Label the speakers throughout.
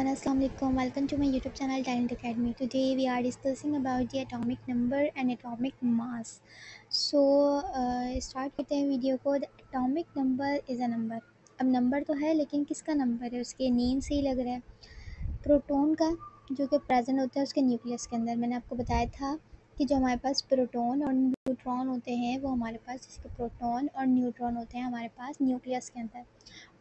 Speaker 1: everyone, Assalamu alaikum. Welcome to my YouTube channel Talent Academy. Today we are discussing about the atomic number and atomic mass. So start करते हैं video को. The atomic number is a number. अब number तो है लेकिन किसका number है? उसके नेम से ही लग रहा है, प्रोटॉन का, जो कि प्रेजेंट होता है उसके न्यूक्लियस के अंदर. मैंने आपको बताया था कि जो हमारे पास प्रोटॉन और न्यूट्रॉन होते हैं वो हमारे पास, जिसके प्रोटॉन और न्यूट्रॉन होते हैं हमारे पास न्यूक्लियस के अंदर,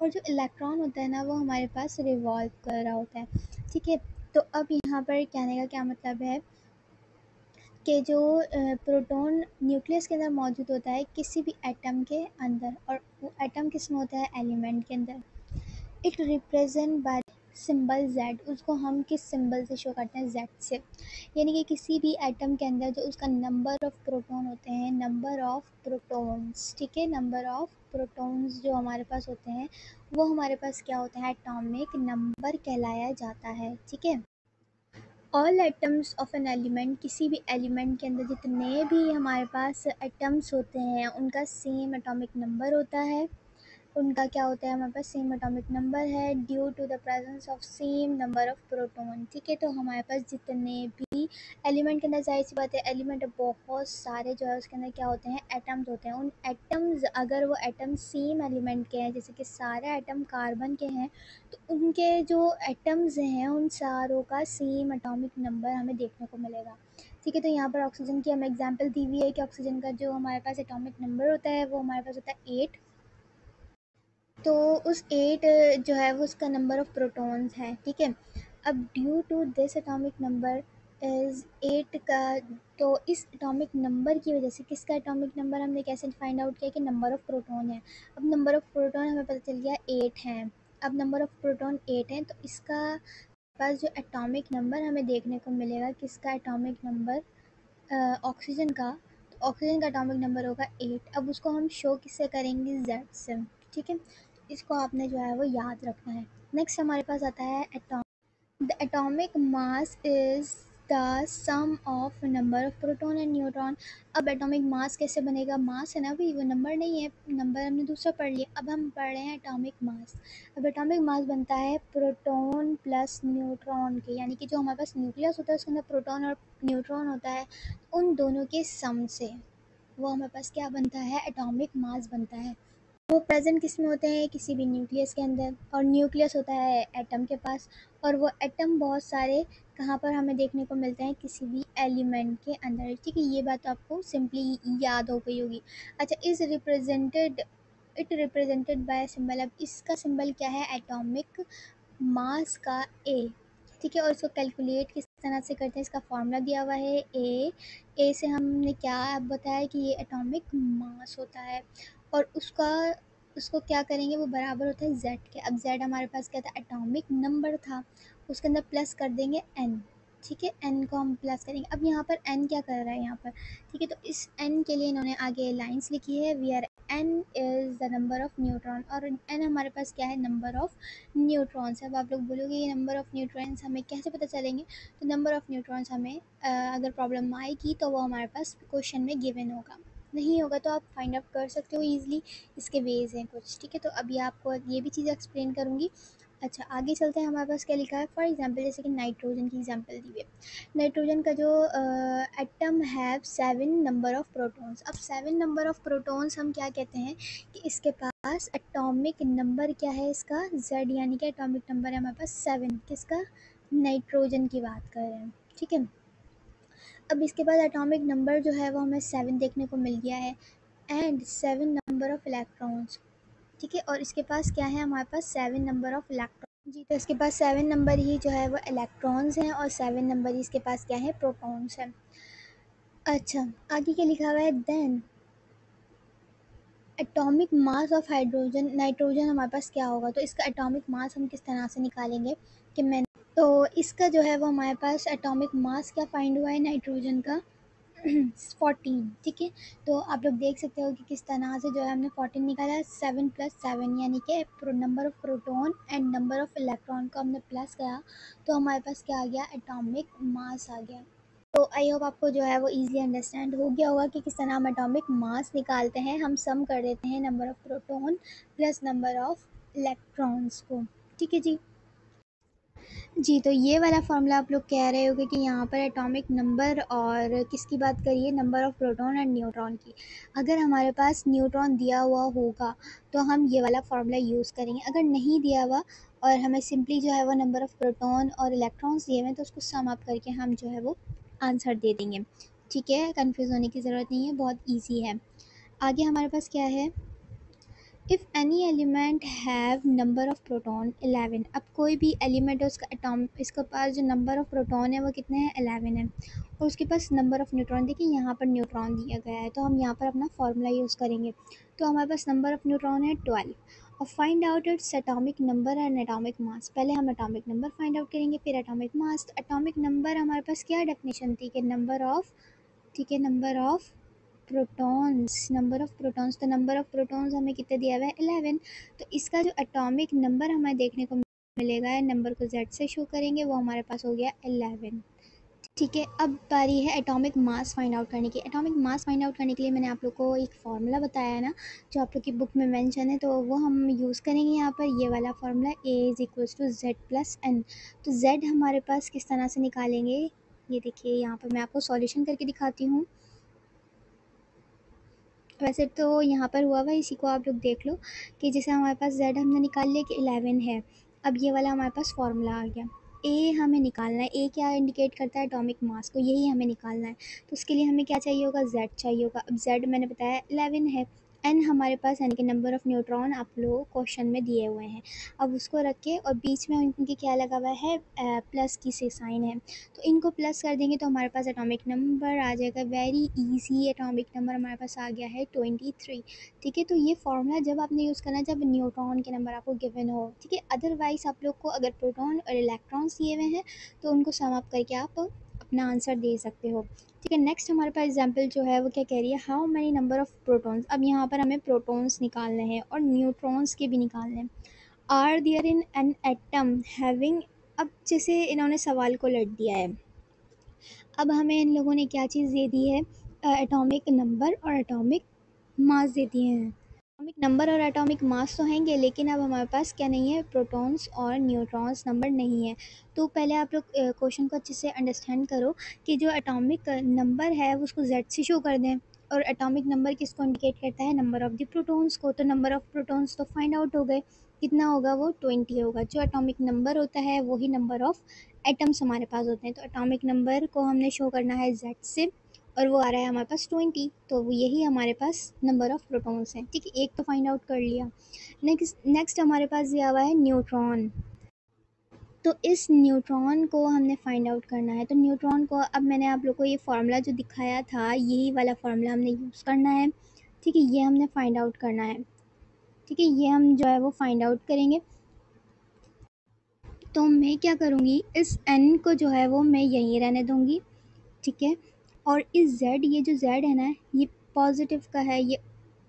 Speaker 1: और जो इलेक्ट्रॉन होता है ना वो हमारे पास रिवॉल्व कर रहा होता है. ठीक है, तो अब यहाँ पर कहने का क्या मतलब है कि जो प्रोटॉन न्यूक्लियस के अंदर मौजूद होता है किसी भी एटम के अंदर, और वो एटम किस में होता है? एलिमेंट के अंदर. It represent by symbol Z. उसको हम किस सिंबल से शो करते हैं? Z से. यानी कि किसी भी एटम के अंदर जो उसका नंबर ऑफ प्रोटॉन होते हैं, नंबर ऑफ प्रोटॉन्स, ठीक है, नंबर ऑफ प्रोटॉन्स जो हमारे पास होते हैं वो हमारे पास क्या होता है? एटॉमिक नंबर कहलाया जाता है. ठीक है, all atoms of an element, किसी भी एलिमेंट के अंदर जितने भी हमारे पास एटम्स होते हैं उनका सेम एटॉमिक नंबर होता है. उनका क्या होता है? हमारे पास सेम एटॉमिक नंबर है due to the presence of same number of proton. ठीक है, तो हमारे पास जितने भी एलिमेंट के अंदर, जाहिर सी बात है एलिमेंट बहुत सारे जो है उसके अंदर क्या होते हैं? एटम्स होते हैं. उन एटम्स, अगर वो एटम सेम एलिमेंट के हैं, जैसे कि सारे एटम कार्बन के हैं, तो उनके जो एटम्स हैं उन सारों का सेम एटॉमिक नंबर हमें देखने को मिलेगा. ठीक है, तो यहाँ पर ऑक्सीजन की हमें एग्जांपल दी हुई है कि ऑक्सीजन का जो हमारे पास एटॉमिक नंबर होता है वो हमारे पास होता है 8. तो उस 8 जो है वो उसका नंबर ऑफ प्रोटॉन्स है. ठीक है, अब due to this atomic number is 8 का, तो इस एटॉमिक नंबर की वजह से, किसका एटॉमिक नंबर हमने कैसे फाइंड आउट किया कि नंबर ऑफ प्रोटॉन है. अब नंबर ऑफ प्रोटॉन हमें पता चल गया 8 हैं. अब नंबर ऑफ प्रोटॉन 8 हैं, तो इसका पास जो एटॉमिक नंबर हमें देखने को मिलेगा, किसका एटॉमिक नंबर? ऑक्सीजन का. तो ऑक्सीजन का एटॉमिक नंबर होगा 8. अब उसको हम शो किससे करेंगे? Z से. ठीक है, तो इसको आपने जो है वो याद रखना है. नेक्स्ट हमारे पास आता है atom. The atomic mass is the sum of number of proton and neutron. अब एटॉमिक मास कैसे बनेगा? मास है ना भाई, वो नंबर नहीं है, नंबर हमने दूसरा पढ़ लिया. अब हम पढ़ रहे हैं एटॉमिक मास. अब एटॉमिक मास बनता है प्रोटॉन प्लस न्यूट्रॉन के, यानी कि जो हमारे पास न्यूक्लियस होता है उसके अंदर प्रोटॉन और न्यूट्रॉन होता है, उन दोनों के सम से वो हमारे पास क्या बनता है? एटॉमिक मास बनता है. वो प्रेजेंट किस में होते हैं? किसी भी न्यूक्लियस के अंदर, और न्यूक्लियस होता है एटम के पास, और वो एटम बहुत सारे कहाँ पर हमें देखने को मिलते हैं? किसी भी एलिमेंट के अंदर. ठीक है, ये बात आपको सिंपली याद हो गई होगी. अच्छा, is represented, it represented by symbol. अब इसका सिंबल क्या है? एटॉमिक मास का A. ठीक है, और इसको कैलकुलेट किस तरह से करते हैं? इसका फार्मूला दिया हुआ है ए से हमने क्या बताया कि ये एटॉमिक मास होता है, और उसको क्या करेंगे? वो बराबर होता है Z के. अब Z हमारे पास क्या था? एटॉमिक नंबर था, उसके अंदर प्लस कर देंगे N. ठीक है, N को हम प्लस करेंगे. अब यहाँ पर N क्या कर रहा है यहाँ पर? ठीक है, तो इस N के लिए इन्होंने आगे लाइंस लिखी है, where N is the number of neutron, और N हमारे पास क्या है? Number of neutrons. अब आप लोग बोलोगे ये नंबर ऑफ न्यूट्रॉन्स हमें कैसे पता चलेंगे? तो नंबर ऑफ न्यूट्रॉन्स हमें अगर प्रॉब्लम आएगी तो वो हमारे पास क्वेश्चन में गिवन होगा. नहीं होगा तो आप फाइंड आउट कर सकते हो ईजिली. इसके वेज हैं कुछ. ठीक है, तो अभी आपको ये भी चीज़ एक्सप्लेन करूँगी. अच्छा, आगे चलते हैं. हमारे पास क्या लिखा है? फॉर एग्जांपल जैसे कि नाइट्रोजन की एग्जांपल दी हुई है. नाइट्रोजन का जो atom have 7 number of protons. अब 7 नंबर ऑफ प्रोटॉन्स हम क्या कहते हैं कि इसके पास एटॉमिक नंबर क्या है? इसका Z, यानी कि एटॉमिक नंबर है हमारे पास 7. किसका? नाइट्रोजन की बात कर रहे हैं. ठीक है, अब इसके बाद एटॉमिक नंबर जो है वो हमें 7 देखने को मिल गया है, एंड 7 नंबर ऑफ इलेक्ट्रॉन्स. ठीक है, और इसके पास क्या है? हमारे पास 7 नंबर ऑफ इलेक्ट्रॉन. जी, तो इसके पास 7 नंबर ही जो है वो इलेक्ट्रॉन्स हैं, और 7 नंबर ही इसके पास क्या है? प्रोटॉन्स हैं. अच्छा, आगे क्या लिखा हुआ है? Then atomic mass of hydrogen. Nitrogen हमारे पास क्या होगा? तो इसका एटॉमिक मास हम किस तरह से निकालेंगे कि मैं, तो इसका जो है वो हमारे पास एटॉमिक मास क्या फाइंड हुआ है नाइट्रोजन का? 14. ठीक है, तो आप लोग देख सकते हो कि किस तरह से जो है हमने 14 निकाला है. 7 + 7 यानी कि number of proton and number of electron को हमने प्लस किया, तो हमारे पास क्या आ गया? एटॉमिक मास आ गया. तो आई होप आपको जो है वो इजीली अंडरस्टैंड हो गया होगा कि किस तरह हम एटॉमिक मास निकालते हैं. हम सम कर देते हैं number of proton plus number of electrons को. ठीक है जी. जी, तो ये वाला फ़ॉर्मूला आप लोग कह रहे होगे कि यहाँ पर एटॉमिक नंबर और किसकी बात करिए, number of proton and neutron की। अगर हमारे पास न्यूट्रॉन दिया हुआ होगा तो हम ये वाला फ़ॉर्मूला यूज़ करेंगे। अगर नहीं दिया हुआ और हमें सिंपली जो है वो नंबर ऑफ़ प्रोटॉन और इलेक्ट्रॉन्स दिए हुए हैं तो उसको सम अप करके हम जो है वो आंसर दे देंगे। ठीक है, कन्फ्यूज़ होने की ज़रूरत नहीं है, बहुत ईज़ी है। आगे हमारे पास क्या है, if any element have number of proton 11। अब कोई भी एलिमेंट है उसका एटॉम, इसके पास जो नंबर ऑफ़ प्रोटॉन है वो कितने हैं, 11 है, और उसके पास नंबर ऑफ़ न्यूट्रॉन, देखिए यहाँ पर न्यूट्रॉन दिया गया है तो हम यहाँ पर अपना फॉर्मूला यूज़ करेंगे। तो हमारे पास नंबर ऑफ़ न्यूट्रॉन है 12 और find out its atomic number and atomic mass. पहले हम एटॉमिक नंबर फाइंड आउट करेंगे फिर एटॉमिक मास। तो एटॉमिक नंबर हमारे पास क्या डेफिनेशन थी कि नंबर ऑफ़, ठीक है, number of protons, number of protons, तो नंबर ऑफ़ प्रोटॉन्स हमें कितने दिया हुआ है, 11। तो इसका जो एटॉमिक नंबर हमें देखने को मिलेगा, नंबर को जेड से शो करेंगे, वो हमारे पास हो गया 11। ठीक है, अब बारी है एटॉमिक मास फाइंड आउट करने की। एटॉमिक मास फाइंड आउट करने के लिए मैंने आप लोग को एक फार्मूला बताया है ना, जो आप लोग की बुक में मेंशन है, तो वो हम यूज़ करेंगे यहाँ पर, ये वाला formula A is equals to Z plus N. तो जेड हमारे पास किस तरह से निकालेंगे, ये देखिए यहाँ पर मैं आपको सॉल्यूशन करके दिखाती हूँ। वैसे तो यहाँ पर हुआ हुआ इसी को आप लोग देख लो कि जैसे हमारे पास z हमने निकाल लिया कि 11 है। अब ये वाला हमारे पास फॉर्मूला आ गया। ए हमें निकालना है, ए क्या इंडिकेट करता है, एटॉमिक मास को, यही हमें निकालना है। तो उसके लिए हमें क्या चाहिए होगा, z चाहिए होगा। अब z मैंने बताया 11 है। एन हमारे पास यानी कि नंबर ऑफ़ न्यूट्रॉन आप लोग क्वेश्चन में दिए हुए हैं। अब उसको रख के और बीच में उनकी क्या लगा हुआ है, प्लस की से साइन है, तो इनको प्लस कर देंगे तो हमारे पास एटॉमिक नंबर आ जाएगा। वेरी इजी एटॉमिक नंबर हमारे पास आ गया है 23। ठीक है, तो ये फार्मूला जब आपने यूज़ करना है जब न्यूट्रॉन के नंबर आपको गिवन हो। ठीक है, अदरवाइज आप लोग को अगर प्रोटॉन और इलेक्ट्रॉन्स दिए हुए हैं तो उनको सम अप करके आप अपना आंसर दे सकते हो। ठीक है, नेक्स्ट हमारे पास एग्जाम्पल जो है वो क्या कह रही है, how many number of protons. अब यहाँ पर हमें प्रोटॉन्स निकालने हैं और न्यूट्रॉन्स के भी निकालने हैं। Are there in an atom having, अब जैसे इन्होंने सवाल को लट दिया है, अब हमें इन लोगों ने क्या चीज़ दे दी है, एटॉमिक नंबर और एटॉमिक मास दे दिए हैं। एटॉमिक नंबर और एटॉमिक मास तो हैंगे, लेकिन अब हमारे पास क्या नहीं है, प्रोटॉन्स और न्यूट्रॉन्स नंबर नहीं है। तो पहले आप लोग क्वेश्चन को अच्छे से अंडरस्टैंड करो कि जो एटॉमिक नंबर है वो उसको जेड से शो कर दें, और एटॉमिक नंबर किसको इंडिकेट करता है, नंबर ऑफ़ द प्रोटॉन्स को। तो नंबर ऑफ़ प्रोटॉन्स तो फाइंड आउट हो गए, कितना होगा वो 20 होगा। जो एटॉमिक नंबर होता है वही नंबर ऑफ़ एटम्स हमारे पास होते हैं। तो एटॉमिक नंबर को हमने शो करना है जेड से, और वो आ रहा है हमारे पास 20, तो वो यही हमारे पास नंबर ऑफ़ प्रोटॉन्स हैं। ठीक है, एक तो फाइंड आउट कर लिया। नेक्स्ट नेक्स्ट हमारे पास दिया हुआ है न्यूट्रॉन। तो इस न्यूट्रॉन को हमने फाइंड आउट करना है। तो न्यूट्रॉन को, अब मैंने आप लोग को ये फार्मूला जो दिखाया था यही वाला फार्मूला हमने यूज़ करना है। ठीक है, ये हमने फाइंड आउट करना है। ठीक है, ये हम जो है वो फाइंड आउट करेंगे। तो मैं क्या करूँगी, इस n को जो है वो मैं यहीं रहने दूँगी। ठीक है, और इस z, ये जो z है ना, ये पॉजिटिव का है, ये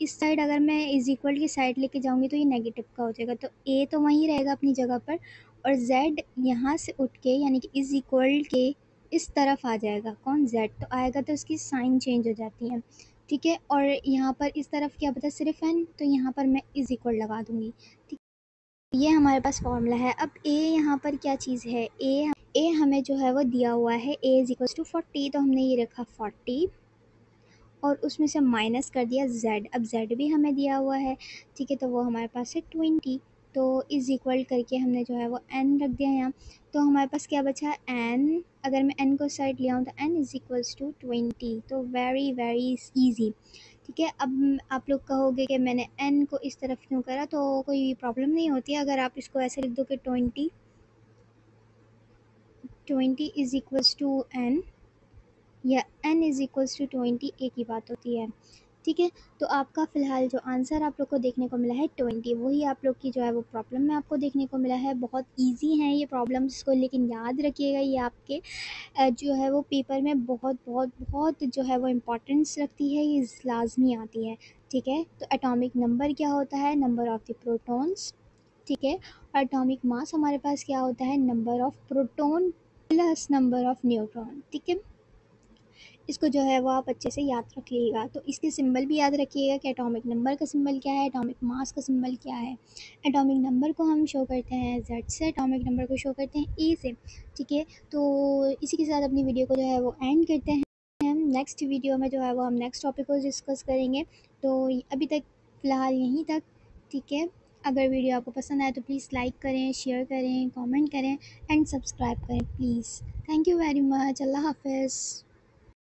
Speaker 1: इस साइड अगर मैं इज इक्वल की साइड लेके जाऊँगी तो ये नेगेटिव का हो जाएगा। तो a तो वहीं रहेगा अपनी जगह पर, और z यहाँ से उठ के यानी कि इज इक्वल के इस तरफ आ जाएगा। कौन, z तो आएगा, तो इसकी साइन चेंज हो जाती है। ठीक है, और यहाँ पर इस तरफ क्या बता, सिर्फ n, तो यहाँ पर मैं इज इक्वल लगा दूँगी। ठीक, ये हमारे पास फॉर्मूला है। अब a यहाँ पर क्या चीज़ है, a हमें जो है वो दिया हुआ है, a इज इक्वल टू 40, तो हमने ये रखा 40 और उसमें से माइनस कर दिया z। अब z भी हमें दिया हुआ है। ठीक है, तो वो हमारे पास है 20, तो इज़ इक्वल करके हमने जो है वो n रख दिया यहाँ। तो हमारे पास क्या बचा, n, अगर मैं n को साइड ले आऊँ तो n इज़ इक्वल्स टू 20। तो वेरी वेरी ईजी। ठीक है, अब आप लोग कहोगे कि मैंने n को इस तरफ क्यों करा, तो कोई प्रॉब्लम नहीं होती है अगर आप इसको ऐसे लिख दो कि 20 इज़ इक्वल्स टू n, या n इज़ इक्वल्स टू 20, एक ही बात होती है। ठीक है, तो आपका फ़िलहाल जो आंसर आप लोग को देखने को मिला है 20, वही आप लोग की जो है वो प्रॉब्लम में आपको देखने को मिला है। बहुत इजी हैं ये प्रॉब्लम्स को, लेकिन याद रखिएगा ये आपके जो है वो पेपर में बहुत बहुत बहुत जो है वो इम्पोर्टेंस रखती है, ये लाजमी आती है। ठीक है, तो एटॉमिक नंबर क्या होता है, नंबर ऑफ़ द प्रोटॉन्स। ठीक है, और एटॉमिक मास हमारे पास क्या होता है, number of proton plus number of neutron. ठीक है, इसको जो है वो आप अच्छे से याद रख लीजिएगा। तो इसके सिंबल भी याद रखिएगा कि एटॉमिक नंबर का सिंबल क्या है, एटॉमिक मास का सिंबल क्या है। एटॉमिक नंबर को हम शो करते हैं Z से, एटॉमिक नंबर को शो करते हैं E से। ठीक है, तो इसी के साथ अपनी वीडियो को जो है वो एंड करते हैं। नेक्स्ट वीडियो में जो है वो हम नेक्स्ट टॉपिक को डिस्कस करेंगे। तो अभी तक फ़िलहाल यहीं तक। ठीक है, अगर वीडियो आपको पसंद आए तो प्लीज़ लाइक करें, शेयर करें, कमेंट करें एंड सब्सक्राइब करें please. Thank you very much. अल्लाह हाफ़िज़।